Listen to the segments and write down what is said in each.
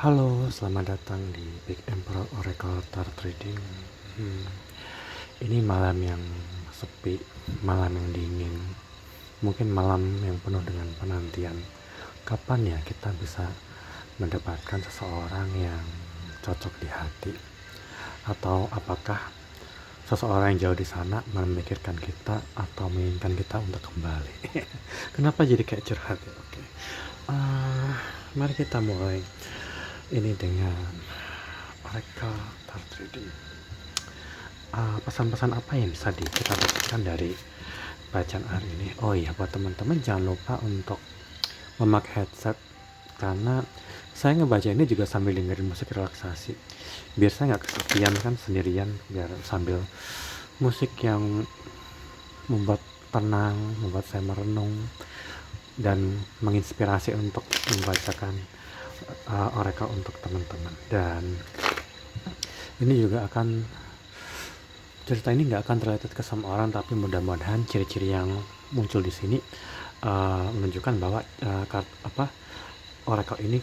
Halo, selamat datang di Big Emperor Oracle Tarot Trading. Ini malam yang sepi, malam yang dingin, mungkin malam yang penuh dengan penantian. Kapan ya kita bisa mendapatkan seseorang yang cocok di hati? Atau apakah seseorang yang jauh di sana memikirkan kita atau menginginkan kita untuk kembali? Kenapa jadi kayak curhat ya? Oke. Mari kita mulai ini dengan Oracle Tarot Trading. Pesan-pesan apa yang bisa kita dapatkan dari bacaan hari ini? Oh iya, buat teman-teman jangan lupa untuk memakai headset, karena saya ngebaca ini juga sambil dengerin musik relaksasi, biar saya nggak kesepian kan sendirian, biar sambil musik yang membuat tenang, membuat saya merenung dan menginspirasi untuk membacakan oracle untuk teman-teman. Dan ini juga akan, cerita ini nggak akan related ke semua orang, tapi mudah-mudahan ciri-ciri yang muncul di sini menunjukkan bahwa oracle ini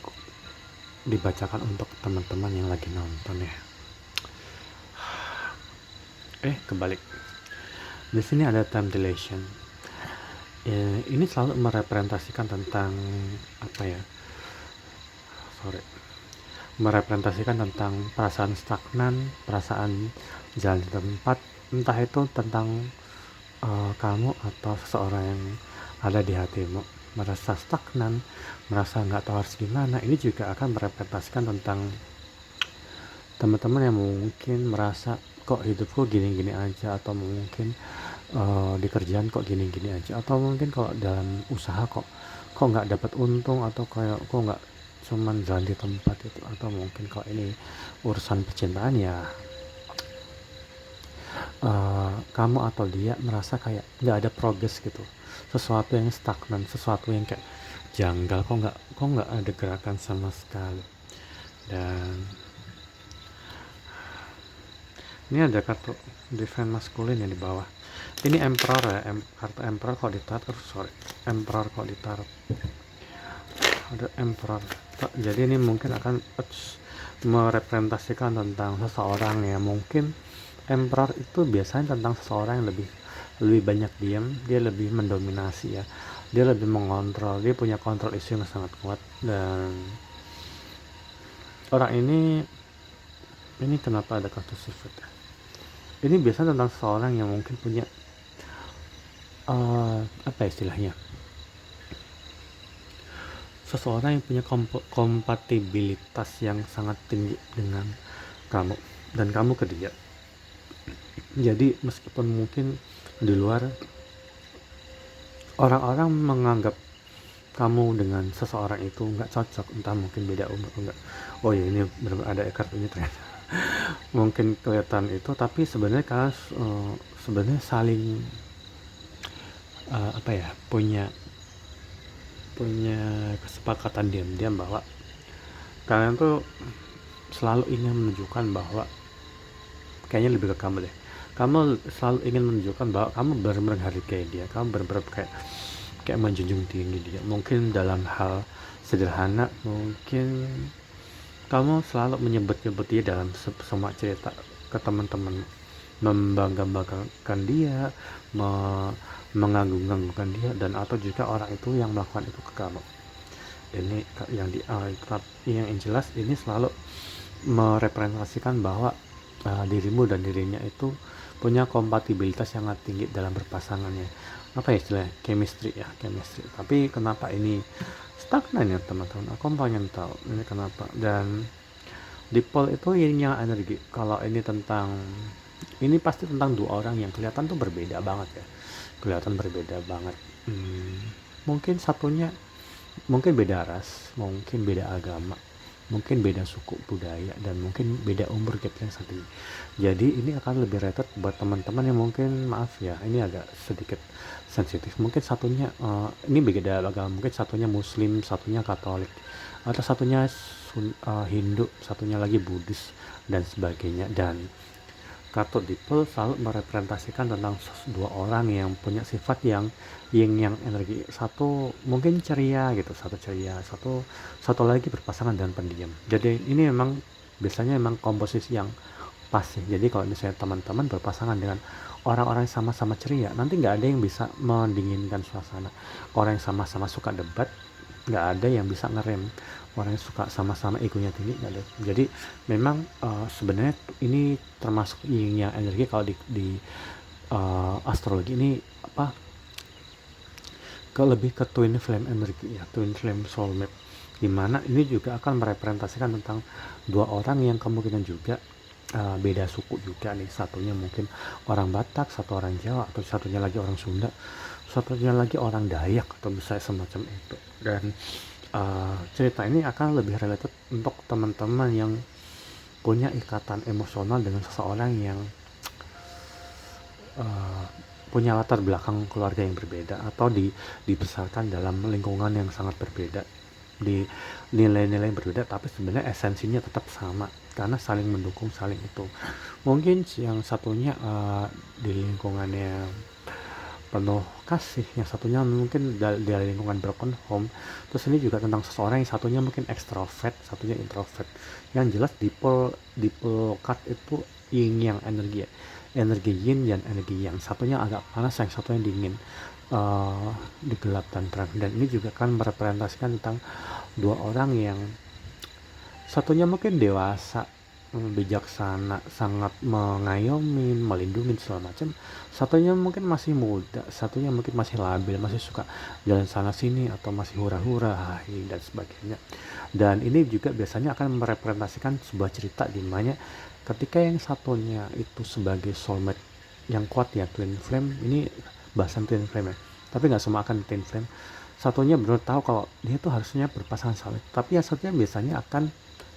dibacakan untuk teman-teman yang lagi nonton ya. Kebalik. Di sini ada time dilation. Ini selalu merepresentasikan tentang merepresentasikan tentang perasaan stagnan, perasaan jalan di tempat, entah itu tentang kamu atau seseorang yang ada di hatimu, merasa stagnan, merasa nggak tahu harus gimana. Ini juga akan merepresentasikan tentang teman-teman yang mungkin merasa kok hidupku gini-gini aja, atau mungkin di kerjaan kok gini-gini aja, atau mungkin kalau dalam usaha kok nggak dapat untung, atau kayak kok nggak cuman jalan di tempat itu, atau mungkin kalau ini urusan percintaan ya kamu atau dia merasa kayak nggak ada progres gitu, sesuatu yang stagnan, sesuatu yang kayak janggal, kok nggak ada gerakan sama sekali. Dan ini ada kartu divine masculine yang di bawah. Ini emperor ya, kartu emperor kalau ditaruh, emperor kalau ditaruh ada emperor. Jadi ini mungkin akan merepresentasikan tentang seseorang ya. Mungkin emperor itu biasanya tentang seseorang yang lebih banyak diam, dia lebih mendominasi ya, dia lebih mengontrol, dia punya kontrol isu yang sangat kuat. Dan orang ini kenapa ada kartu sifat ya? Ini biasanya tentang seseorang yang mungkin punya istilahnya, seseorang yang punya kompatibilitas yang sangat tinggi dengan kamu dan kamu ke dia. Jadi meskipun mungkin di luar orang-orang menganggap kamu dengan seseorang itu nggak cocok, entah mungkin beda umur enggak, oh ya ini benar ada kartunya ternyata mungkin kelihatan itu, tapi sebenarnya kalian sebenarnya saling punya kesepakatan diam-diam bahwa kalian tuh selalu ingin menunjukkan bahwa, kayaknya lebih ke kamu deh, kamu selalu ingin menunjukkan bahwa kamu benar-benar menghargai dia, kamu benar-benar kayak menjunjung tinggi dia. Mungkin dalam hal sederhana, mungkin kamu selalu menyebut-nyebut dia dalam semua cerita ke teman-teman, membangga-banggakan dia, mengagung-agungkan dia, dan atau juga orang itu yang melakukan itu ke kamu. Ini yang jelas ini selalu merepresentasikan bahwa dirimu dan dirinya itu punya kompatibilitas yang sangat tinggi dalam berpasangannya. Apa ya istilahnya, chemistry. Tapi kenapa ini stagnan ya teman-teman, aku pengen tahu ini kenapa. Dan di poll itu ininya energi, kalau ini pasti tentang dua orang yang kelihatan tuh berbeda banget ya, mungkin satunya mungkin beda ras, mungkin beda agama, mungkin beda suku budaya, dan mungkin beda umur gap yang satu. Jadi ini akan lebih rated buat teman-teman yang mungkin, maaf ya ini agak sedikit sensitif, mungkin satunya ini beda agama, mungkin satunya muslim, satunya katolik, atau satunya Hindu, satunya lagi Buddhis dan sebagainya. Dan Kartu Dipel selalu merepresentasikan tentang dua orang yang punya sifat yang yin yang energi. Satu mungkin ceria gitu, satu ceria, satu lagi berpasangan dengan pendiam. Jadi ini memang biasanya memang komposisi yang pas sih. Jadi kalau misalnya teman-teman berpasangan dengan orang-orang yang sama-sama ceria, nanti nggak ada yang bisa mendinginkan suasana. Orang yang sama-sama suka debat, nggak ada yang bisa ngerem. Orang yang suka sama-sama egonya tinggi, nggak ada. Jadi memang sebenarnya ini termasuk yin yang energi kalau di astrologi ini apa lebih ke twin flame energi ya, twin flame soulmate, dimana ini juga akan merepresentasikan tentang dua orang yang kemungkinan juga beda suku juga nih, satunya mungkin orang Batak, satu orang Jawa, atau satunya lagi orang Sunda, satunya lagi orang Dayak, atau bisa semacam itu. Dan cerita ini akan lebih related untuk teman-teman yang punya ikatan emosional dengan seseorang yang uh, punya latar belakang keluarga yang berbeda, atau dibesarkan dalam lingkungan yang sangat berbeda, di nilai-nilai yang berbeda, tapi sebenarnya esensinya tetap sama karena saling mendukung, saling itu. Mungkin yang satunya di lingkungannya penuh kasih, yang satunya mungkin dari lingkungan broken home. Terus ini juga tentang seseorang yang satunya mungkin extrovert, satunya introvert. Yang jelas dipel card itu yin yang energi ya, energi yin dan energi yang satunya agak panas, yang satunya dingin, di gelap dan terang. Dan ini juga kan merepresentasikan tentang dua orang yang satunya mungkin dewasa, bijaksana, sangat mengayomi, melindungi segala macam. Satunya mungkin masih muda, satunya mungkin masih labil, masih suka jalan sana sini, atau masih hura-hura, hahi, dan sebagainya. Dan ini juga biasanya akan merepresentasikan sebuah cerita di mana ketika yang satunya itu sebagai soulmate yang kuat ya, twin flame, ini bahasan twin flame ya. Tapi nggak semua akan twin flame. Satunya benar tahu kalau dia tuh harusnya berpasangan salib, tapi yang satunya biasanya akan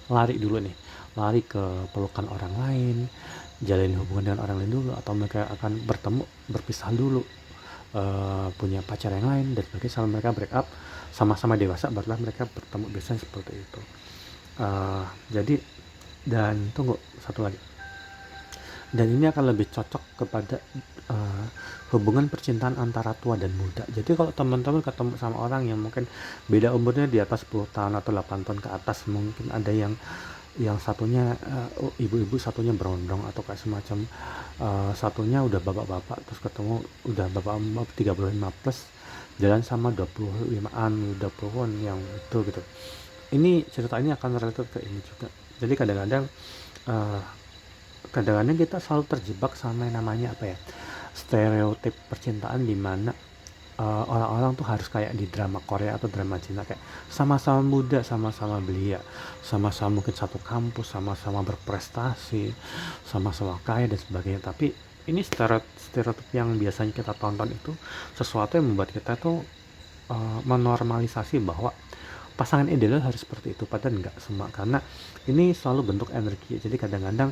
lari dulu nih, lari ke pelukan orang lain, jalin hubungan dengan orang lain dulu, atau mereka akan bertemu, berpisah dulu, punya pacar yang lain dan sebagainya, sama mereka break up, sama-sama dewasa barulah mereka bertemu, biasanya seperti itu. Jadi, dan tunggu satu lagi, dan ini akan lebih cocok kepada hubungan percintaan antara tua dan muda. Jadi kalau teman-teman ketemu sama orang yang mungkin beda umurnya di atas 10 tahun atau 8 tahun ke atas, mungkin ada yang satunya ibu-ibu, satunya berondong, atau kayak semacam satunya udah bapak-bapak, terus ketemu udah bapak 35 plus, jalan sama 25an, 20an yang itu gitu. Ini cerita ini akan related ke ini juga. Jadi kadang-kadang kita selalu terjebak sama yang namanya apa ya, stereotip percintaan, di mana orang-orang tuh harus kayak di drama Korea atau drama Cina, kayak sama-sama muda, sama-sama belia, sama-sama mungkin satu kampus, sama-sama berprestasi, sama-sama kaya dan sebagainya. Tapi ini stereotip yang biasanya kita tonton itu sesuatu yang membuat kita tuh menormalisasi bahwa pasangan ideal harus seperti itu, padahal enggak semua, karena ini selalu bentuk energi. Jadi kadang-kadang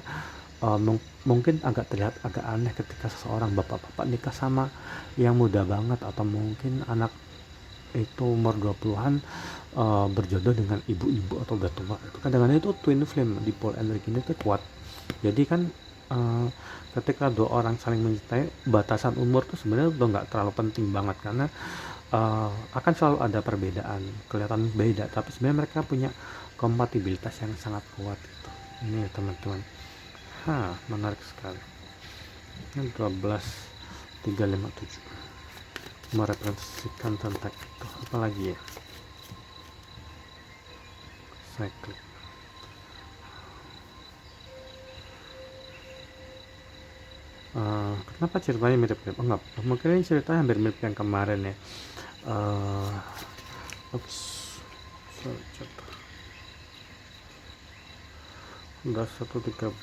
mungkin agak terlihat agak aneh ketika seseorang bapak-bapak nikah sama yang muda banget, atau mungkin anak itu umur 20-an berjodoh dengan ibu-ibu atau udah tua. Itu kadang-kadang itu twin flame, di pole energinya itu kuat. Jadi kan ketika dua orang saling mencintai, batasan umur tuh sebenarnya udah nggak terlalu penting banget, karena akan selalu ada perbedaan, kelihatan beda, tapi sebenarnya mereka punya kompatibilitas yang sangat kuat gitu. Ini ya teman-teman, menarik sekali. Ini 12.357 merepresentasikan tentang itu. Apalagi ya, saya klik. Kenapa ceritanya mirip-mirip? Enggak, mungkin ini ceritanya hampir mirip yang kemarin ya. Ups, udah 1.13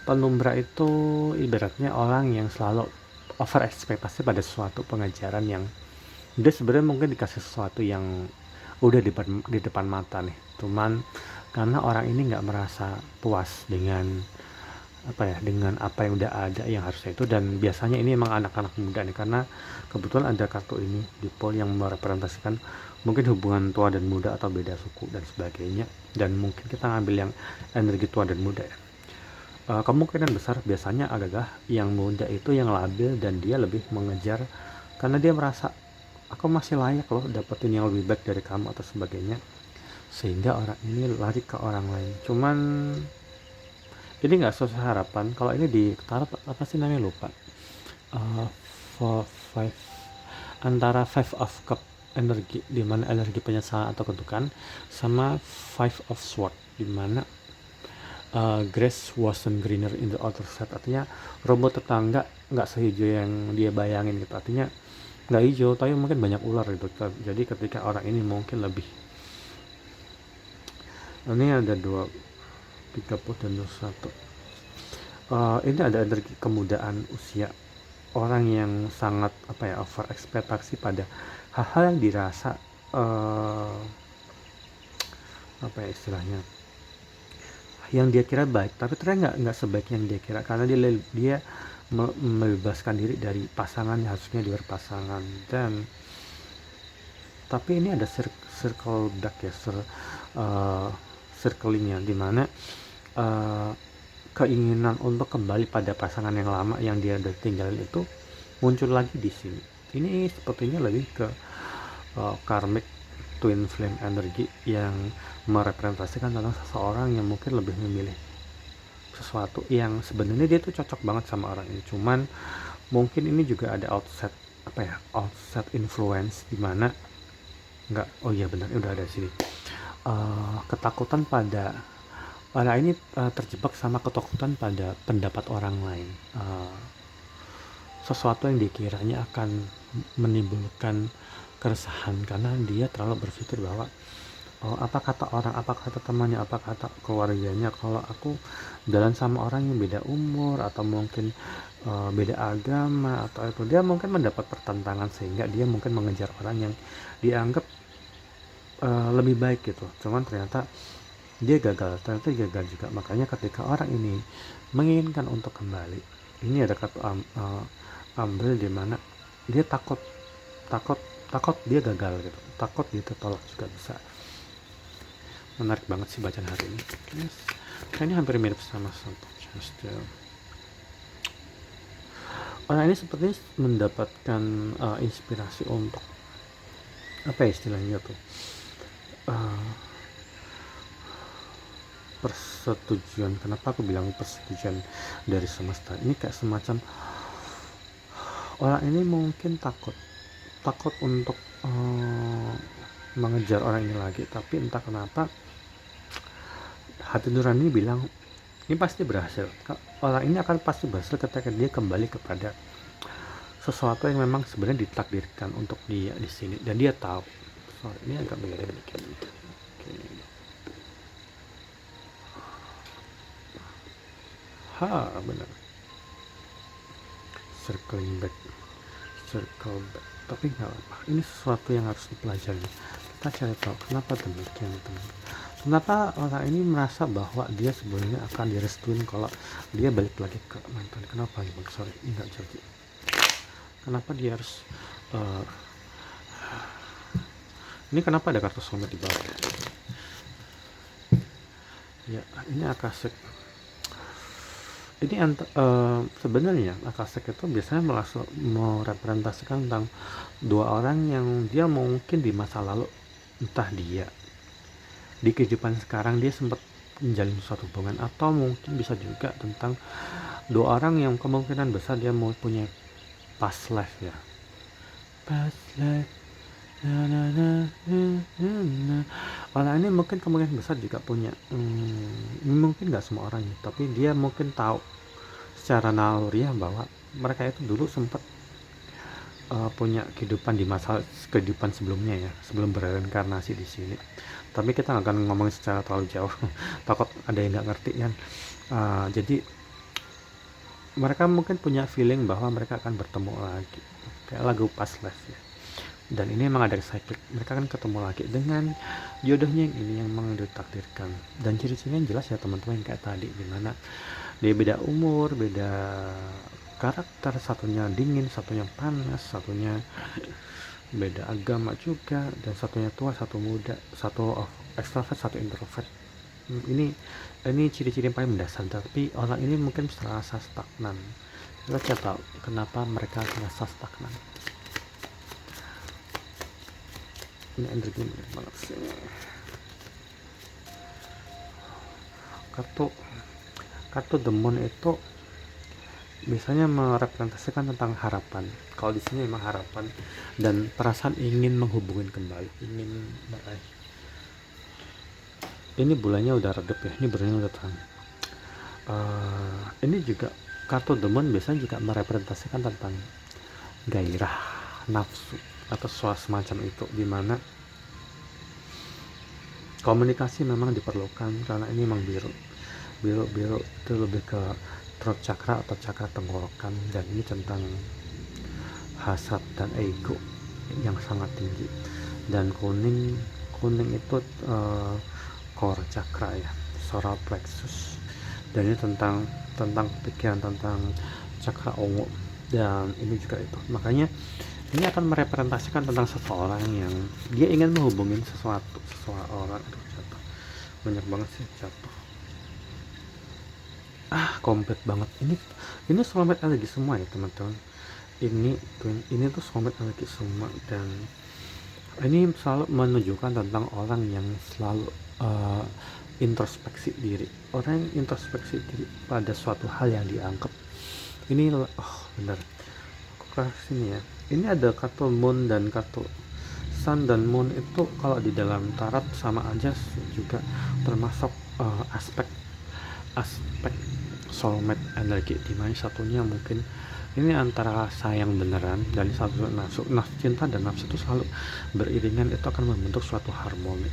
penumbra itu ibaratnya orang yang selalu over ekspektasi pada suatu pengajaran yang dia sebenarnya mungkin dikasih sesuatu yang udah di depan mata nih, cuman karena orang ini nggak merasa puas dengan dengan apa yang udah ada yang harusnya itu, dan biasanya ini emang anak-anak muda nih, karena kebetulan ada kartu ini di pol yang merepresentasikan mungkin hubungan tua dan muda atau beda suku dan sebagainya, dan mungkin kita ngambil yang energi tua dan muda ya. Kemungkinan besar biasanya adalah yang muda itu yang labil dan dia lebih mengejar karena dia merasa aku masih layak loh dapetin yang lebih baik dari kamu atau sebagainya, sehingga orang ini lari ke orang lain. Cuman ini nggak sesuai harapan. Kalau ini ditaruh apa sih namanya, lupa. uh, for five, antara five of cup energi di mana energi penyesalan atau kedukaan, sama five of sword di mana grass wasn't greener in the other side, artinya rumput tetangga nggak sehijau yang dia bayangin gitu, artinya nggak hijau tapi mungkin banyak ular gitu. Jadi ketika orang ini mungkin lebih, ini ada 30 dan 21. Ini ada energi kemudaan usia, orang yang sangat over ekspektasi pada hal-hal yang dirasa istilahnya yang dia kira baik, tapi ternyata nggak sebaik yang dia kira, karena dia membebaskan diri dari pasangan yang harusnya dia berpasangan. Dan tapi ini ada circle back ya, circlingnya, dimana keinginan untuk kembali pada pasangan yang lama yang dia udah tinggalin itu muncul lagi di sini. Ini sepertinya lebih ke karmic twin flame energy yang merepresentasikan tentang seseorang yang mungkin lebih memilih sesuatu yang sebenarnya dia tuh cocok banget sama orang ini, cuman mungkin ini juga ada outside influence, di mana nggak, oh iya benar, udah ada sini. Ketakutan pada orang ini terjebak sama ketakutan pada pendapat orang lain, sesuatu yang dikiranya akan menimbulkan keresahan karena dia terlalu berpikir bahwa apa kata orang, apa kata temannya, apa kata keluarganya kalau aku jalan sama orang yang beda umur atau mungkin beda agama, atau itu dia mungkin mendapat pertentangan sehingga dia mungkin mengejar orang yang dianggap lebih baik gitu. Cuman ternyata dia gagal juga. Makanya ketika orang ini menginginkan untuk kembali, ini ada kartu ambil di mana dia takut dia gagal gitu, takut dia tertolak juga bisa. Menarik banget sih bacaan hari ini. Yes. Kayaknya hampir mirip sama Still. Orang ini sepertinya mendapatkan inspirasi untuk istilahnya tuh, persetujuan. Kenapa aku bilang persetujuan dari semesta? Ini kayak semacam orang ini mungkin takut untuk mengejar orang ini lagi, tapi entah kenapa hati nurani bilang ini pasti berhasil. Orang ini akan pasti berhasil ketika dia kembali kepada sesuatu yang memang sebenarnya ditakdirkan untuk dia di sini, dan dia tahu. Sorry, ini agak beda dikit. Benar. Circle back. Tapi nggak apa, ini sesuatu yang harus dipelajari. Kita cari tahu kenapa demikian, teman. Kenapa orang ini merasa bahwa dia sebenarnya akan direstuin kalau dia balik lagi ke mantan? Kenapa ya bang? Sorry, enggak jadi. Kenapa dia harus ini kenapa ada kartu soulmate di bawah? Ya, ini akasik. Ini sebenarnya akasik itu biasanya merepresentasikan tentang dua orang yang dia mungkin di masa lalu, entah dia di kehidupan sekarang dia sempat menjalin suatu hubungan, atau mungkin bisa juga tentang dua orang yang kemungkinan besar dia mau punya past life ya, past life. Orang ini mungkin kemungkinan besar juga punya mungkin nggak semua orang ya, tapi dia mungkin tahu secara naluriah bahwa mereka itu dulu sempat punya kehidupan di masa kehidupan sebelumnya ya, sebelum bereinkarnasi di sini. Tapi kita nggak akan ngomongin secara terlalu jauh takut ada yang nggak ngerti kan. Jadi mereka mungkin punya feeling bahwa mereka akan bertemu lagi, kayak lagu Past Life ya. Dan ini memang ada cyclic, mereka kan ketemu lagi dengan jodohnya yang ini yang memang ditakdirkan. Dan ciri-cirinya jelas ya teman-teman, yang kayak tadi, dimana Dia beda umur, beda karakter, satunya dingin, satunya panas, satunya beda agama juga, dan satunya tua, satu muda, satu ekstrovert, satu introvert. Ini ciri-ciri yang paling mendasar, tapi orang ini mungkin merasa stagnan. Kita cari tahu kenapa mereka merasa stagnan. Ini energi banget sih. Kartu The Moon itu biasanya merepresentasikan tentang harapan. Kalau di sini memang harapan dan perasaan ingin menghubungin kembali, ingin meraih. Ini bulannya udah redep ya, ini bulannya udah terang. Ini juga kartu The Moon biasanya juga merepresentasikan tentang gairah, nafsu atau semacam itu, dimana komunikasi memang diperlukan karena ini memang biru itu lebih ke throat chakra atau chakra tenggorokan, dan ini tentang hasrat dan ego yang sangat tinggi. Dan kuning itu core chakra ya, solar plexus, dan ini tentang pikiran, tentang chakra ungu, dan ini juga itu. Makanya ini akan merepresentasikan tentang seseorang yang dia ingin menghubungin seseorang. Jatuh banyak banget sih, jatuh komplit banget. Ini soulmate energi semua ya teman-teman. Ini tuh soulmate energi semua, dan ini selalu menunjukkan tentang orang yang selalu introspeksi diri, orang yang introspeksi diri pada suatu hal yang dianggap ini benar. Aku kasih sini ya, ini ada kartu moon dan kartu sun, dan moon itu kalau di dalam tarot sama aja juga termasuk aspek soulmate energi, dimana satunya mungkin ini antara sayang beneran dan satu nafsu cinta, dan nafsu itu selalu beriringan, itu akan membentuk suatu harmoni.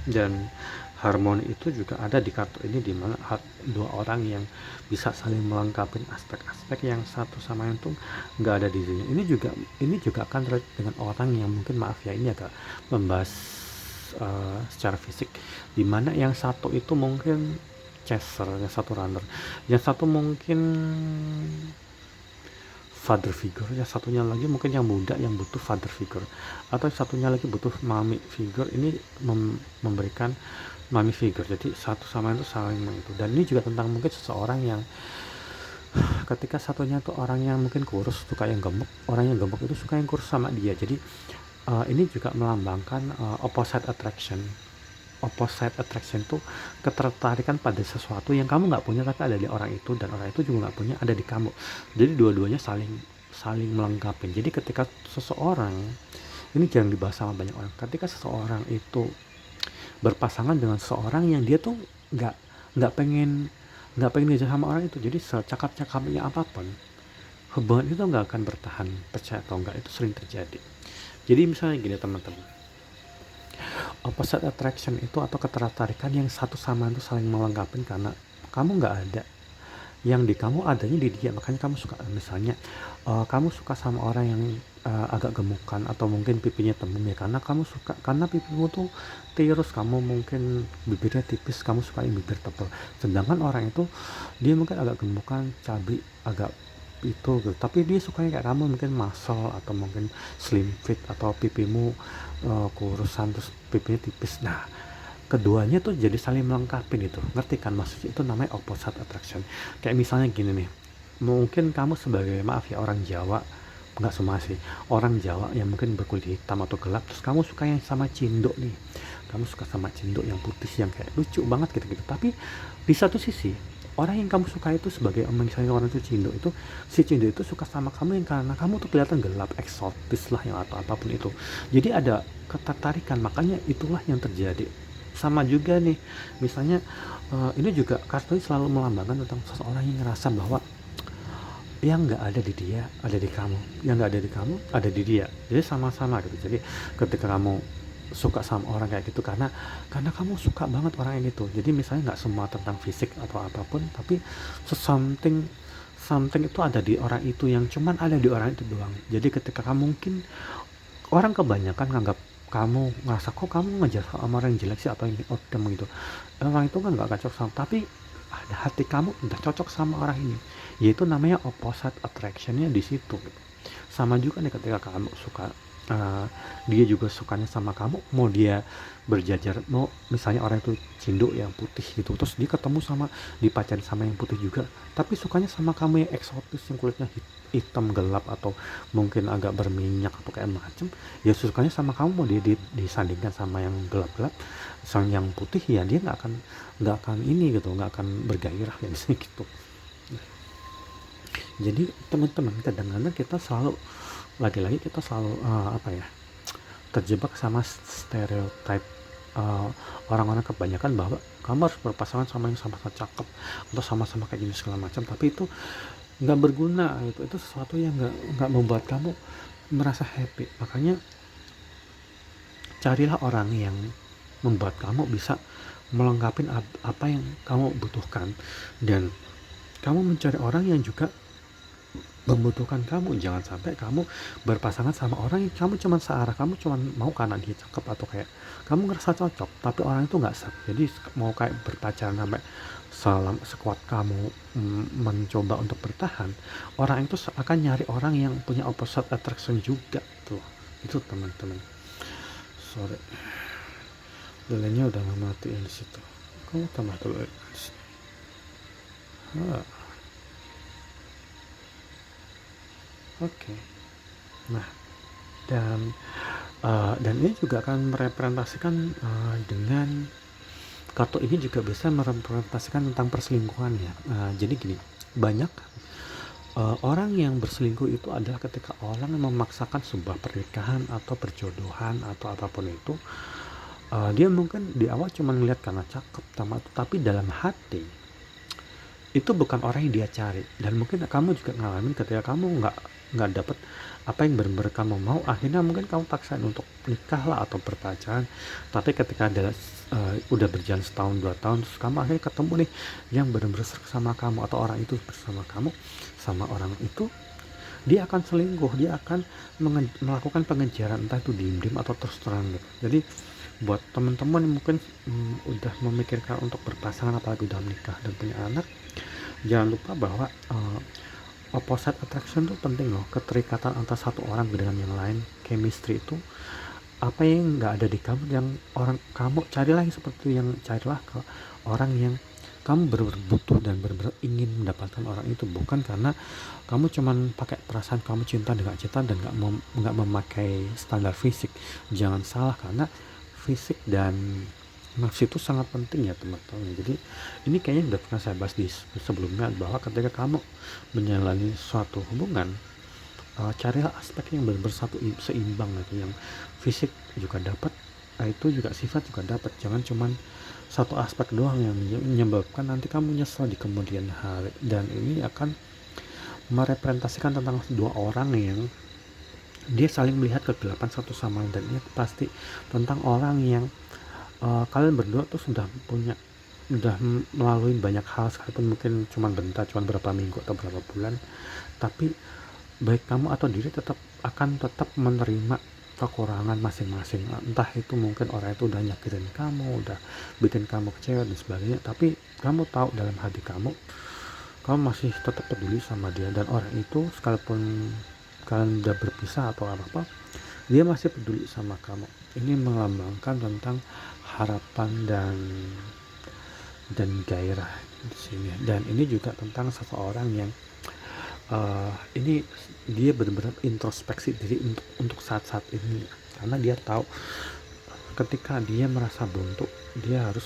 Dan harmoni itu juga ada di kartu ini, dimana dua orang yang bisa saling melengkapi aspek-aspek yang satu sama yang tuh nggak ada di dirinya. Ini juga akan terkait dengan orang yang mungkin, maaf ya ini agak membahas secara fisik, dimana yang satu itu mungkin chaser, yang satu runner, yang satu mungkin father figure, yang satunya lagi mungkin yang muda yang butuh father figure, atau satunya lagi butuh mommy figure. Ini memberikan mommy figure, jadi satu sama itu saling itu. Dan ini juga tentang mungkin seseorang yang ketika satunya tuh orang yang mungkin kurus suka yang gemuk, orang yang gemuk itu suka yang kurus sama dia. Jadi ini juga melambangkan opposite attraction itu ketertarikan pada sesuatu yang kamu nggak punya tapi ada di orang itu, dan orang itu juga nggak punya, ada di kamu. Jadi dua-duanya saling melengkapi. Jadi ketika seseorang, ini jarang dibahas sama banyak orang, ketika seseorang itu berpasangan dengan seseorang yang dia tuh nggak pengen diajak sama orang itu, jadi secakap-cakapnya apapun hubungan itu nggak akan bertahan, percaya atau enggak, itu sering terjadi. Jadi misalnya gini teman-teman, opposite attraction itu atau ketertarikan yang satu sama itu saling melengkapi, karena kamu nggak ada yang di kamu, adanya di dia. Makanya kamu suka, misalnya kamu suka sama orang yang agak gemukan atau mungkin pipinya tembem ya, karena kamu suka, karena pipimu tuh tirus, kamu mungkin bibirnya tipis, kamu suka yang bibir tebal. Sedangkan orang itu dia mungkin agak gemukan, cabi, agak itu gitu, tapi dia sukanya kayak kamu mungkin muscle atau mungkin slim fit, atau pipimu kurusan terus pipinya tipis. Nah, keduanya tuh jadi saling melengkapi gitu, ngerti kan maksudnya? Itu namanya opposite attraction. Kayak misalnya gini nih, mungkin kamu sebagai, maaf ya, orang Jawa, nggak semua sih, orang Jawa yang mungkin berkulit hitam atau gelap, terus kamu suka yang sama cindo nih, kamu suka sama cindo yang putih yang kayak lucu banget gitu, tapi di satu sisi orang yang kamu suka itu, sebagai misalnya orang itu cindo itu, si cindo itu suka sama kamu yang karena kamu tuh kelihatan gelap, eksotis lah yang atau apapun itu. Jadi ada ketertarikan, makanya itulah yang terjadi. Sama juga nih, misalnya ini juga kartu selalu melambangkan tentang seseorang yang ngerasa bahwa yang nggak ada di dia ada di kamu, yang nggak ada di kamu ada di dia, jadi sama-sama gitu. Jadi ketika kamu suka sama orang kayak gitu, karena kamu suka banget orang ini tuh. Jadi misalnya nggak semua tentang fisik atau apapun, tapi something itu ada di orang itu, yang cuman ada di orang itu doang. Jadi ketika kamu, mungkin orang kebanyakan nganggap kamu ngerasa kok kamu ngejar sama orang yang jelek sih, atau yang gitu, orang itu kan nggak cocok sama, tapi ada hati kamu udah cocok sama orang ini, yaitu namanya opposite attraction-nya di situ gitu. Sama juga nih ketika kamu suka, dia juga sukanya sama kamu, mau dia berjajar, mau misalnya orang itu cindo yang putih gitu, terus dia ketemu sama, dipacarin sama yang putih juga, tapi sukanya sama kamu yang eksotis, yang kulitnya hitam gelap atau mungkin agak berminyak atau kayak macem, ya sukanya sama kamu, mau dia disandingkan sama yang gelap-gelap, sang yang putih, ya dia nggak akan ini gitu, nggak akan bergairah ya misalnya gitu. Jadi teman-teman, kadang-kadang kita selalu, lagi-lagi kita selalu terjebak sama stereotip, uh, orang-orang kebanyakan bahwa kamu harus berpasangan sama yang sama-sama cakep atau sama-sama kayak gini segala macam, tapi itu nggak berguna, itu sesuatu yang nggak membuat kamu merasa happy. Makanya carilah orang yang membuat kamu bisa melengkapi apa yang kamu butuhkan, dan kamu mencari orang yang juga membutuhkan kamu. Jangan sampai kamu berpasangan sama orang yang kamu cuman searah, kamu cuman mau karena dia cakep atau kayak kamu ngerasa cocok, tapi orang itu nggak serp. Jadi mau kayak berpacaran sampai sekuat kamu mencoba untuk bertahan, orang itu akan nyari orang yang punya opposite attraction juga tuh. Itu teman-teman. Sorry, lilenya udah mematiin di situ. Kamu tambah dulu di situ. Oke. Nah, dan ini juga akan merepresentasikan, dengan kartu ini juga bisa merepresentasikan tentang perselingkuhan ya. Jadi gini, banyak orang yang berselingkuh itu adalah ketika orang yang memaksakan sebuah pernikahan atau perjodohan atau apapun itu, dia mungkin di awal cuma ngeliat karena cakep sama, tapi dalam hati itu bukan orang yang dia cari. Dan mungkin kamu juga ngalamin ketika kamu nggak dapet apa yang benar-benar kamu mau, akhirnya mungkin kamu paksain untuk nikah lah atau berpacaran, tapi ketika udah berjalan setahun 2 tahun, terus kamu akhirnya ketemu nih yang benar-benar sama kamu, atau orang itu bersama kamu, sama orang itu dia akan selingkuh, dia akan melakukan pengejaran, entah itu diem-diem atau terus terang gitu. Jadi buat teman-teman yang mungkin udah memikirkan untuk berpasangan, apalagi udah menikah dan punya anak, jangan lupa bahwa opposite attraction itu penting loh. Keterikatan antara satu orang dengan yang lain, chemistry itu apa yang nggak ada di kamu, yang orang kamu carilah yang seperti yang carilah ke orang yang kamu benar-benar butuh dan benar-benar ingin mendapatkan orang itu, bukan karena kamu cuman pakai perasaan kamu cinta dengan cinta dan nggak memakai standar fisik. Jangan salah, karena fisik dan nafsu itu sangat penting ya teman-teman. Jadi ini kayaknya udah pernah saya bahas di sebelumnya, bahwa ketika kamu menjalani suatu hubungan, carilah aspek yang benar-benar seimbang gitu, yang fisik juga dapat, itu juga sifat juga dapat. Jangan cuman satu aspek doang yang menyebabkan nanti kamu nyesel di kemudian hari. Dan ini akan merepresentasikan tentang dua orang yang dia saling melihat kegelapan satu sama lain, dan ini pasti tentang orang yang kalian berdua tuh sudah melalui banyak hal, sekalipun mungkin cuma bentar, cuma berapa minggu atau berapa bulan, tapi baik kamu atau diri akan tetap menerima kekurangan masing-masing. Entah itu mungkin orang itu udah nyakitin kamu, udah bikin kamu kecewa dan sebagainya, tapi kamu tahu dalam hati kamu masih tetap peduli sama dia, dan orang itu sekalipun kalian udah berpisah atau apa, dia masih peduli sama kamu. Ini melambangkan tentang harapan dan gairah di sini. Dan ini juga tentang seseorang yang ini dia benar-benar introspeksi diri untuk saat-saat ini, karena dia tahu ketika dia merasa buntu, dia harus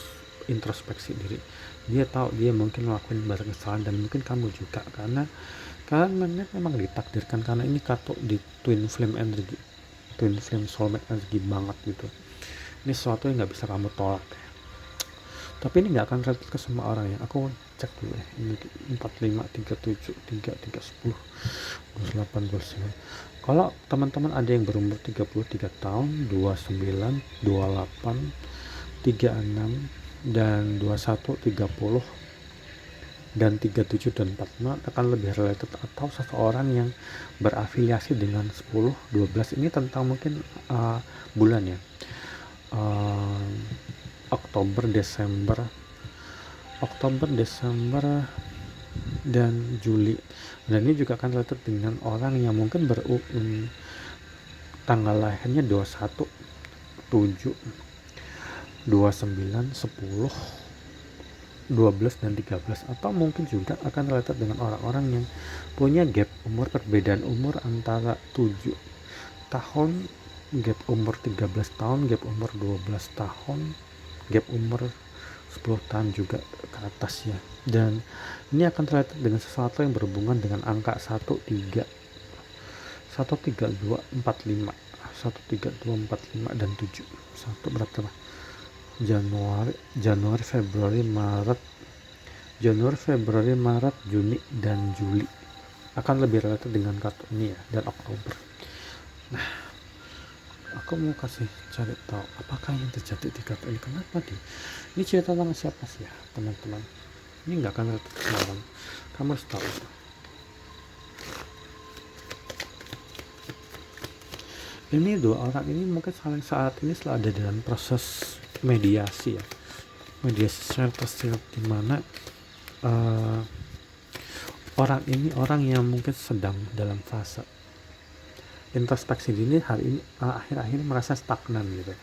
introspeksi diri. Dia tahu dia mungkin ngelakuin banyak kesalahan, dan mungkin kamu juga, karena kalian memang ditakdirkan, karena ini kartu di twin flame energy, twin flame soulmate energy banget gitu. Ini sesuatu yang nggak bisa kamu tolak. Tapi ini nggak akan relate ke semua orang ya. Aku cek dulu ya. Ini 45, 37, 3, 3, 10, 28, 29. Kalau teman-teman ada yang berumur 33 tahun, 29, 28, 36, dan 21, 30, dan 37 dan 45 akan lebih related, atau seseorang yang berafiliasi dengan 10, 12. Ini tentang mungkin bulan ya. Oktober, Desember, Oktober, Desember, dan Juli. Dan ini juga akan related dengan orang yang mungkin tanggal lahirnya 21, 7, 29, 10, 12, dan 13, atau mungkin juga akan related dengan orang-orang yang punya gap umur, perbedaan umur antara 7 tahun, gap umur 13 tahun, gap umur 12 tahun, gap umur 10 tahun juga ke atas ya. Dan ini akan related dengan sesuatu yang berhubungan dengan angka 13, 132, 45, 132, 45, dan 7. Satu berapa? Januari, Februari, Maret, Juni, dan Juli akan lebih related dengan kartu ini ya, dan Oktober. Nah, aku mau kasih cari tahu apakah yang terjadi di kartu ini. Kenapa ini cerita tentang siapa sih ya teman-teman? Ini nggak akan related sama orang, kamu harus tahu itu. Ini dua orang ini mungkin saat ini ada dalam proses mediasi ya, mediasi secara di mana orang ini orang yang mungkin sedang dalam fase introspeksi diri hari ini, akhir-akhir merasa stagnan gitu,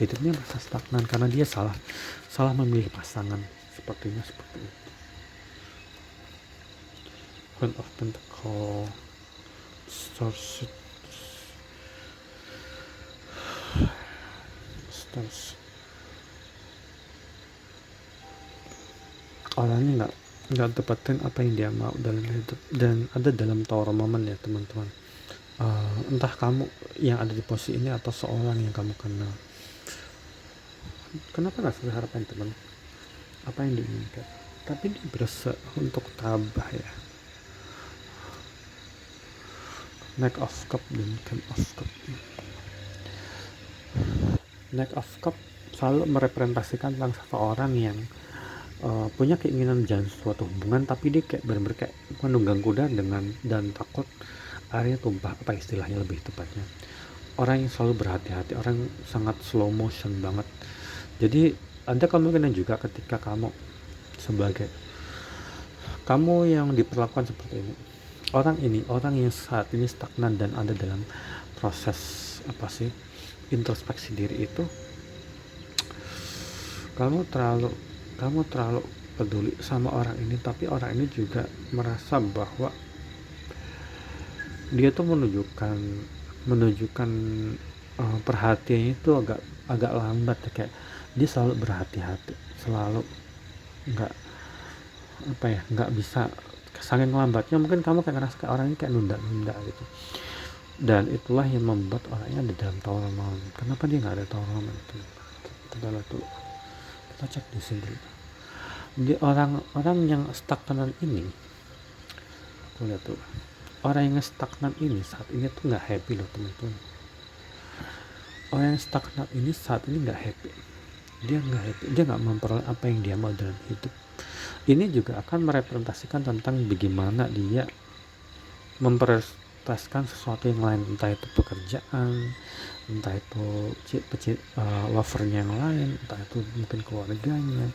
hidupnya merasa stagnan karena dia salah memilih pasangan, sepertinya seperti itu. Queen of Pentacles, Stars, orangnya nggak dapetin apa yang dia mau dalam hidup, dan ada dalam tower momen ya teman-teman. Entah kamu yang ada di posisi ini atau seorang yang kamu kenal. Kenapa nggak sesuai harapan teman? Apa yang diinginkan? Tapi dia berusaha untuk tabah ya. Knight of Cup dan King of Cup. Knight of Cup selalu merepresentasikan tentang seseorang yang punya keinginan menjalin suatu hubungan, tapi dia kayak benar-benar kayak menunggang kuda dan takut airnya tumpah, apa istilahnya lebih tepatnya. Orang yang selalu berhati-hati, orang yang sangat slow motion banget. Jadi ada kemungkinan juga ketika kamu yang diperlakukan seperti ini, orang yang saat ini stagnan dan ada dalam proses introspeksi diri itu, kamu terlalu peduli sama orang ini, tapi orang ini juga merasa bahwa dia tuh menunjukkan perhatiannya itu agak lambat ya, kayak dia selalu berhati-hati, selalu nggak bisa, saking lambatnya mungkin kamu kayak ngerasa kayak orang ini kayak nunda gitu. Dan itulah yang membuat orangnya ada dalam tower momen. Kenapa dia nggak ada tower momen itu? Kita cek di sini dulu. Di orang yang stagnan ini, aku lihat tuh, orang yang stagnan ini saat ini tuh nggak happy loh teman-teman. Orang yang stagnan ini saat ini nggak happy, dia nggak memperoleh apa yang dia mau dalam hidup. Ini juga akan merepresentasikan tentang bagaimana dia memprioritaskan sesuatu yang lain, entah itu pekerjaan, entah itu lovernya yang lain, entah itu mungkin keluarganya.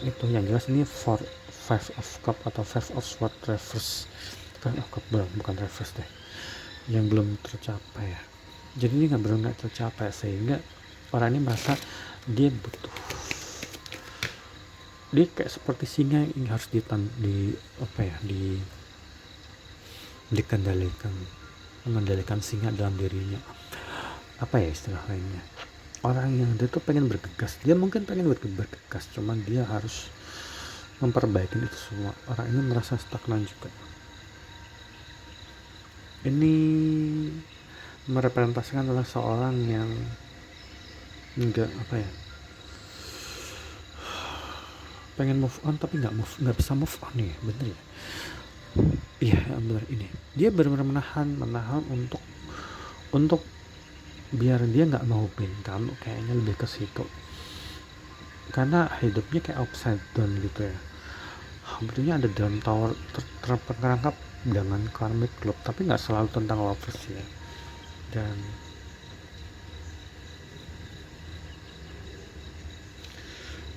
Itu yang jelas ini Five of Cup atau Five of Swords reverse. Five of Cup bukan reverse deh, yang belum tercapai ya. Jadi ini nggak tercapai, sehingga orang ini merasa dia butuh, dia kayak seperti singa yang harus mengendalikan singa dalam dirinya. Apa ya istilah lainnya, orang yang dia tuh pengen bergegas, dia mungkin pengen bergegas, cuman dia harus memperbaiki itu semua. Orang ini merasa stagnan juga. Ini merepresentasikan adalah seorang yang pengen move on tapi nggak bisa move on ya, bener ya. Iya bener, ini dia benar-benar menahan untuk biar dia nggak mau kamu, kayaknya lebih ke situ, karena hidupnya kayak upside down gitu ya. Sebetulnya ada dalam tower terperangkap dengan karmic club, tapi nggak selalu tentang lovers ya. Dan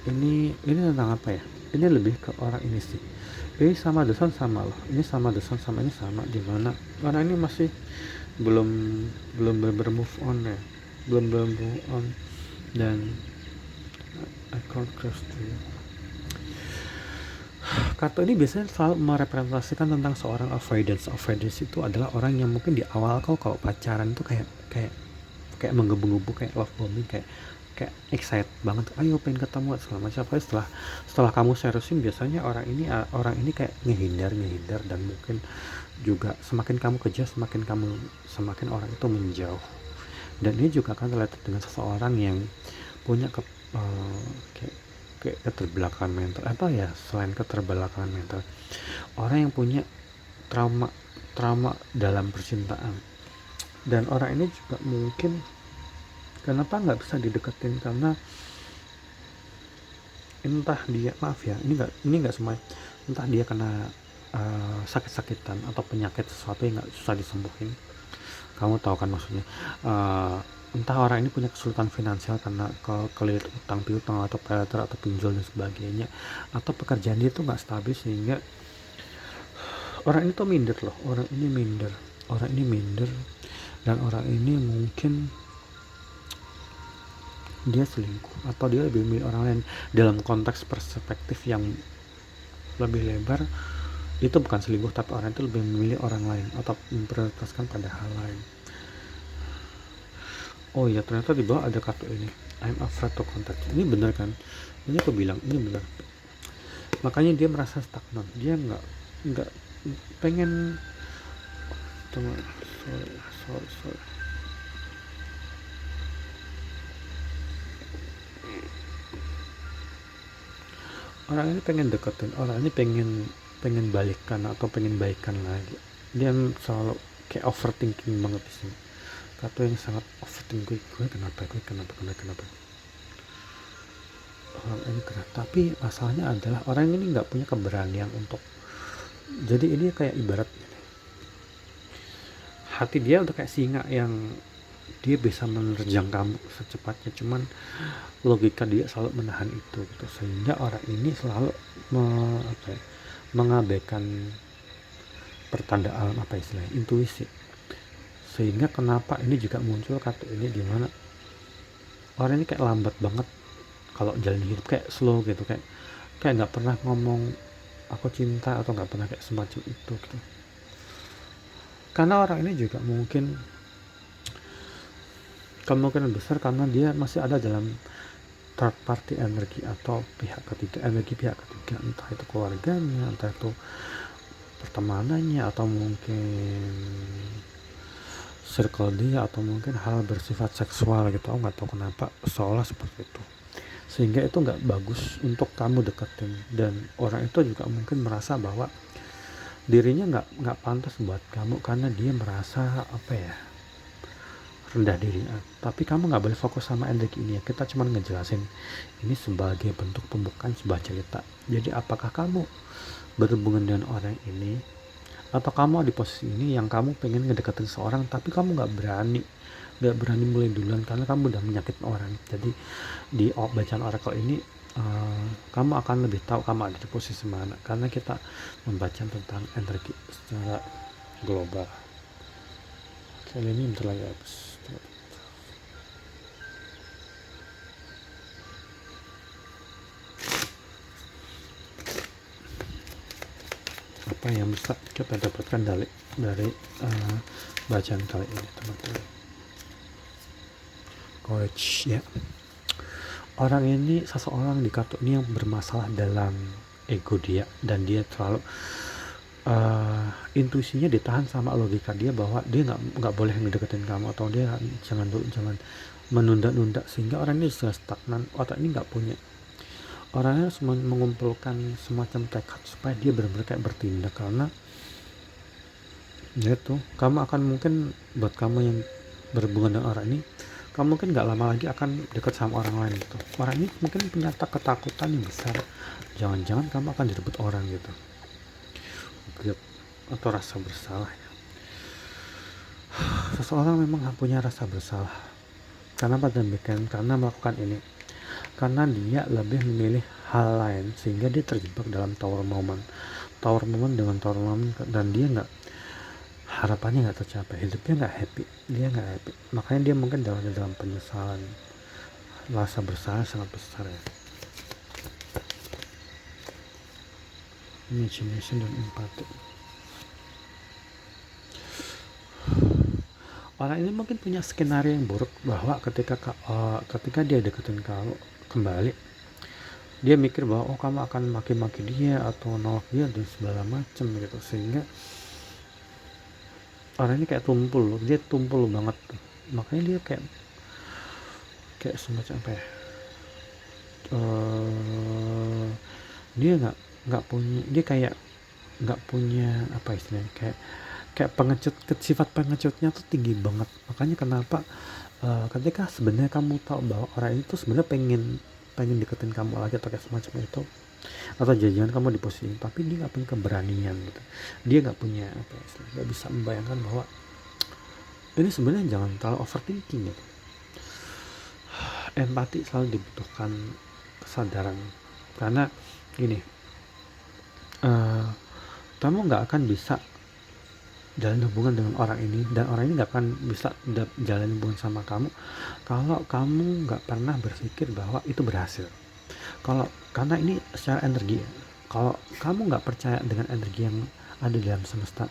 ini tentang apa ya, ini lebih ke orang ini sih. Ini sama Deson sama loh, ini sama Deson sama ini sama, dimana orang ini masih belum belum bener move on ya, belum move on. Dan I can't trust you. Kartu ini biasanya selalu merepresentasikan tentang seorang avoidance. Avoidance itu adalah orang yang mungkin di awal kau kalau pacaran itu kayak menggebu-gebu, kayak love bombing, kayak excited banget, ayo pengen ketemu segala macam. Tapi setelah kamu seriusin, biasanya orang ini kayak ngehindar, dan mungkin juga semakin kamu kejar, semakin orang itu menjauh. Dan ini juga akan terlihat dengan seseorang yang punya kayak keterbelakangan mental, selain keterbelakangan mental, orang yang punya trauma dalam percintaan. Dan orang ini juga mungkin kenapa nggak bisa dideketin, karena entah dia, maaf ya, ini nggak semua, entah dia kena sakit-sakitan atau penyakit sesuatu yang nggak susah disembuhin. Kamu tahu kan maksudnya, entah orang ini punya kesulitan finansial karena kelilit utang piutang atau predator atau pinjol dan sebagainya, atau pekerjaan dia tuh nggak stabil sehingga orang ini tuh minder loh, orang ini minder. Dan orang ini mungkin dia selingkuh atau dia lebih memilih orang lain. Dalam konteks perspektif yang lebih lebar, itu bukan selingkuh, tapi orang itu lebih memilih orang lain atau memprioritaskan pada hal lain. Oh iya, ternyata di bawah ada kartu ini, I'm afraid to contact. Ini benar kan? Ini aku bilang ini benar. Makanya dia merasa stagnan, dia nggak pengen. Sorry. Orang ini pengen deketin, orang ini pengen balikan atau pengen baikan lagi. Dia selalu kayak overthinking banget di sini. Kartu yang sangat overthinking, gue kenapa. Orang ini kenapa? Tapi masalahnya adalah orang ini nggak punya keberanian untuk. Jadi ini kayak ibarat hati dia untuk kayak singa yang dia bisa menerjang kamu secepatnya, cuman logika dia selalu menahan itu gitu. Sehingga orang ini selalu mengabaikan pertanda alam, intuisi. Sehingga kenapa ini juga muncul kartu ini, dimana orang ini kayak lambat banget kalau jalan hidup, kayak slow gitu, kayak nggak pernah ngomong aku cinta atau nggak pernah kayak semacam itu gitu. Karena orang ini juga mungkin kemungkinan besar karena dia masih ada dalam third party energi atau pihak ketiga, entah itu keluarganya, entah itu pertemanannya, atau mungkin circle dia, atau mungkin hal bersifat seksual gitu. Aku nggak tahu kenapa seolah seperti itu, sehingga itu nggak bagus untuk kamu deketin. Dan orang itu juga mungkin merasa bahwa dirinya nggak pantas buat kamu karena dia merasa rendah diri. Tapi kamu nggak boleh fokus sama energi ini ya. Kita cuma ngejelasin ini sebagai bentuk pembukaan sebuah cerita. Jadi apakah kamu berhubungan dengan orang ini, atau kamu di posisi ini yang kamu pengen ngedeketin seorang tapi kamu nggak berani mulai duluan karena kamu udah menyakitin orang. Jadi di bacaan oracle ini kamu akan lebih tahu kamu ada di posisi mana, karena kita membaca tentang energi secara global. Kali ini bentar lagi habis. Apa yang bisa kita dapatkan dari bacaan kali ini, teman-teman? Courage ya. Orang ini, seseorang di kartu ini yang bermasalah dalam ego dia, dan dia selalu intuisinya ditahan sama logika dia bahwa dia nggak boleh ngedeketin kamu, atau dia jangan menunda-nunda, sehingga orang ini sudah stagnan. Otak ini nggak punya, orangnya harus mengumpulkan semacam tekad supaya dia benar-benar kayak bertindak. Karena ya tuh, kamu akan mungkin, buat kamu yang berhubungan dengan orang ini, kamu mungkin gak lama lagi akan dekat sama orang lain gitu. Orang ini mungkin punya ketakutan yang besar, jangan-jangan kamu akan direbut orang gitu, atau rasa bersalah ya. Seseorang memang punya rasa bersalah karena melakukan ini. karena dia lebih memilih hal lain sehingga dia terjebak dalam tower moment dengan tower moment, dan dia nggak, harapannya nggak tercapai, hidupnya nggak happy, dia nggak happy, makanya dia mungkin dalam penyesalan, rasa bersalah sangat besar ya. Imagination dan empati. Orang ini mungkin punya skenario yang buruk bahwa ketika dia deketin kamu kembali, dia mikir bahwa kamu akan maki-maki dia atau nolak dia dan segala macam gitu, sehingga orang ini kayak dia tumpul banget tuh. Makanya dia kayak semacam apa ya, dia nggak punya, dia kayak nggak punya apa istilahnya, kayak pengecut, sifat pengecutnya tuh tinggi banget. Makanya kenapa ketika sebenarnya kamu tahu bahwa orang itu sebenarnya pengen deketin kamu lagi atau kayak semacam itu, atau jangan kamu di posisi, tapi dia nggak punya keberanian gitu, dia nggak punya apa ya, nggak bisa membayangkan bahwa ini sebenarnya jangan terlalu overthinking gitu. Empati selalu dibutuhkan kesadaran, karena gini, kamu nggak akan bisa jalan hubungan dengan orang ini, dan orang ini nggak akan bisa jalan hubungan sama kamu kalau kamu nggak pernah berpikir bahwa itu berhasil. Karena ini secara energi ya, kalau kamu nggak percaya dengan energi yang ada dalam semesta,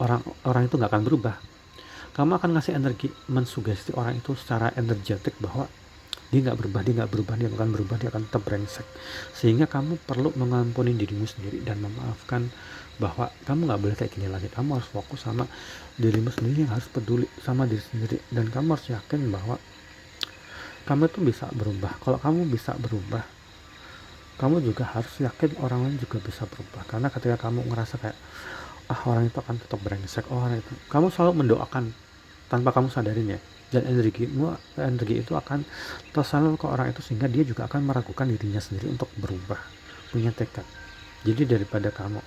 orang itu nggak akan berubah. Kamu akan ngasih energi, mensugesti orang itu secara energetik bahwa dia nggak berubah, dia akan tetap brengsek, sehingga kamu perlu mengampuni dirimu sendiri dan memaafkan bahwa kamu nggak boleh kayak gini lagi. Kamu harus fokus sama dirimu sendiri, yang harus peduli sama diri sendiri, dan kamu harus yakin bahwa kamu itu bisa berubah. Kalau kamu bisa berubah, kamu juga harus yakin orang lain juga bisa berubah. Karena ketika kamu ngerasa kayak orang itu akan tetap brengsek, orang itu, kamu selalu mendoakan tanpa kamu sadarin ya, dan energi itu akan tersalur ke orang itu, sehingga dia juga akan meragukan dirinya sendiri untuk berubah, punya tekad. Jadi daripada kamu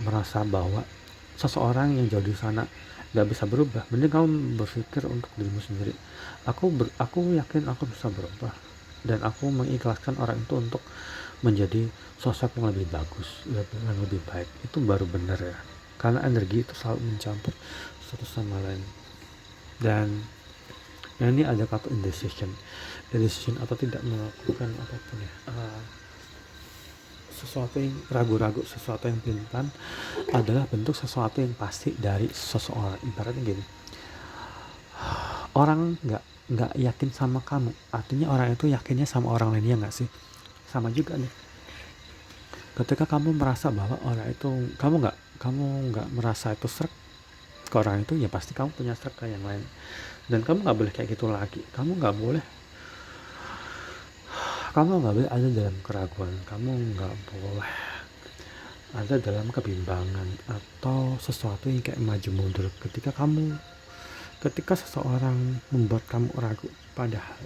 merasa bahwa seseorang yang jauh di sana nggak bisa berubah, mending kamu berpikir untuk dirimu sendiri, aku yakin aku bisa berubah, dan aku mengikhlaskan orang itu untuk menjadi sosok yang lebih bagus, yang lebih baik. Itu baru benar ya, karena energi itu selalu mencampur satu sama lain. Dan ini ada kata indecision atau tidak melakukan apapun ya, sesuatu yang ragu-ragu, sesuatu yang pelan adalah bentuk sesuatu yang pasti dari seseorang. Ibaratnya gini, orang nggak yakin sama kamu, artinya orang itu yakinnya sama orang lainnya nggak sih? Sama juga nih, ketika kamu merasa bahwa orang itu, kamu nggak merasa itu serak ke orang itu, ya pasti kamu punya serak ke yang lain. Dan kamu nggak boleh kayak gitu lagi. Kamu nggak boleh ada dalam keraguan, kamu nggak boleh ada dalam kebimbangan atau sesuatu yang kayak maju mundur. Ketika seseorang membuat kamu ragu pada hal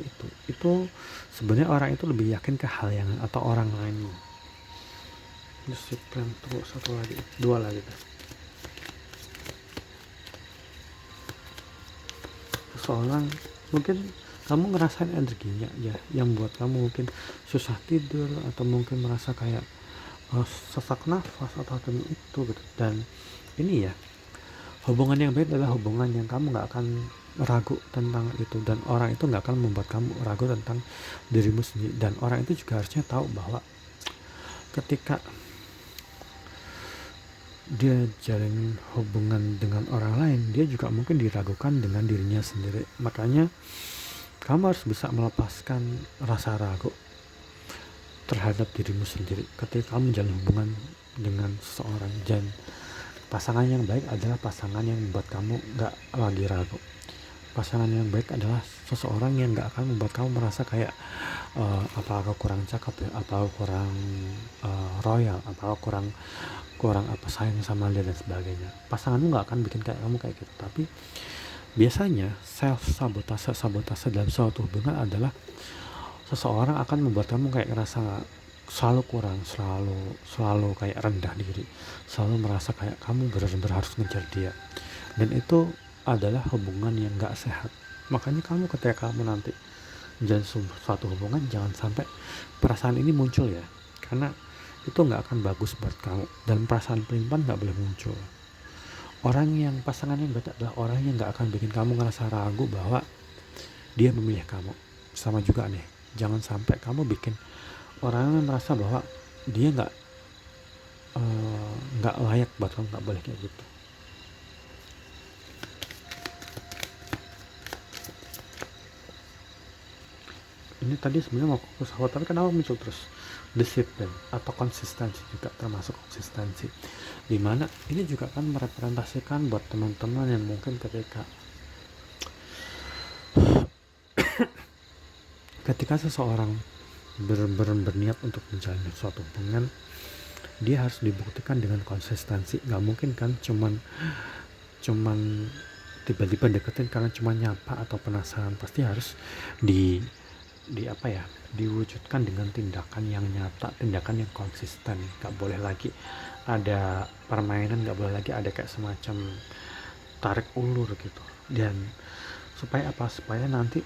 itu sebenarnya orang itu lebih yakin ke hal yang atau orang lain. Disiplin terus, dua lagi. Seseorang mungkin kamu ngerasain energinya ya, yang buat kamu mungkin susah tidur, atau mungkin merasa kayak sesak nafas atau itu gitu. Dan ini ya, hubungan yang baik adalah hubungan yang kamu nggak akan ragu tentang itu, dan orang itu nggak akan membuat kamu ragu tentang dirimu sendiri. Dan orang itu juga harusnya tahu bahwa ketika dia jalin hubungan dengan orang lain, dia juga mungkin diragukan dengan dirinya sendiri. Makanya kamu harus bisa melepaskan rasa ragu terhadap dirimu sendiri ketika kamu menjalin hubungan dengan seseorang. Dan pasangan yang baik adalah pasangan yang membuat kamu gak lagi ragu. Pasangan yang baik adalah seseorang yang gak akan membuat kamu merasa kayak apa aku kurang cakep ya, apa aku kurang royal, apa aku kurang apa sayang sama dia dan sebagainya. Pasanganmu gak akan bikin kayak kamu kayak gitu. Tapi biasanya sabotase dalam suatu hubungan adalah seseorang akan membuat kamu kayak ngerasa selalu kurang, selalu kayak rendah diri, selalu merasa kayak kamu benar-benar harus ngejar dia. Dan itu adalah hubungan yang gak sehat. Makanya kamu ketika kamu nanti menjalin suatu hubungan, jangan sampai perasaan ini muncul ya, karena itu nggak akan bagus buat kamu. Dan perasaan pelin-pelan nggak boleh muncul. Orang yang pasangan yang baik adalah orang yang nggak akan bikin kamu ngerasa ragu bahwa dia memilih kamu. Sama juga nih, jangan sampai kamu bikin orang yang merasa bahwa dia nggak layak buat kamu. Nggak boleh kayak gitu. Ini tadi sebenarnya mau fokus awal, tapi kenapa muncul terus disiplin atau konsistensi, juga termasuk konsistensi, dimana ini juga kan merepresentasikan buat teman-teman yang mungkin ketika seseorang berniat untuk menjalin suatu hubungan, dia harus dibuktikan dengan konsistensi. Nggak mungkin kan cuman tiba-tiba deketin karena cuma nyapa atau penasaran. Pasti harus diwujudkan dengan tindakan yang nyata, tindakan yang konsisten. Nggak boleh lagi ada permainan, nggak boleh lagi ada kayak semacam tarik ulur gitu. Dan supaya nanti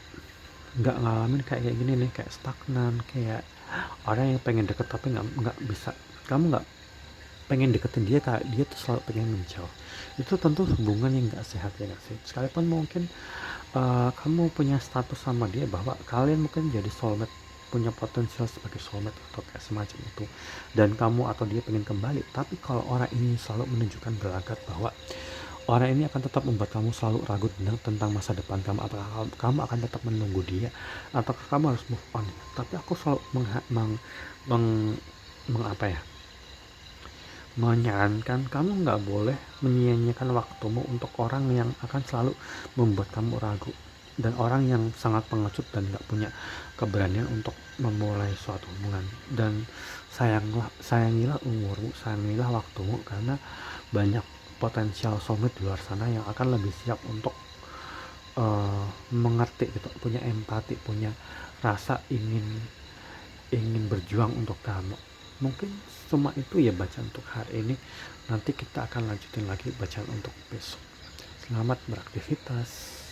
nggak ngalamin kayak gini nih, kayak stagnan, kayak orang yang pengen deket tapi nggak bisa. Kamu nggak pengen deketin dia, kayak dia tuh selalu pengen menjauh. Itu tentu hubungan yang nggak sehat, ya nggak sih? Sekalipun mungkin kamu punya status sama dia bahwa kalian mungkin jadi soulmate, punya potensial sebagai soulmate atau kayak semacam itu, dan kamu atau dia pengen kembali, tapi kalau orang ini selalu menunjukkan gelagat bahwa orang ini akan tetap membuat kamu selalu ragu tentang masa depan kamu, apakah kamu akan tetap menunggu dia atau kamu harus move on. Tapi aku selalu menyarankan kamu nggak boleh menyia-nyiakan waktumu untuk orang yang akan selalu membuat kamu ragu, dan orang yang sangat pengecut dan nggak punya keberanian untuk memulai suatu hubungan. Dan sayangilah umurmu, sayangilah waktumu, karena banyak potensial soulmate di luar sana yang akan lebih siap untuk mengerti gitu, punya empati, punya rasa ingin berjuang untuk kamu. Mungkin cuma itu ya bacaan untuk hari ini. Nanti kita akan lanjutin lagi bacaan untuk besok. Selamat beraktivitas.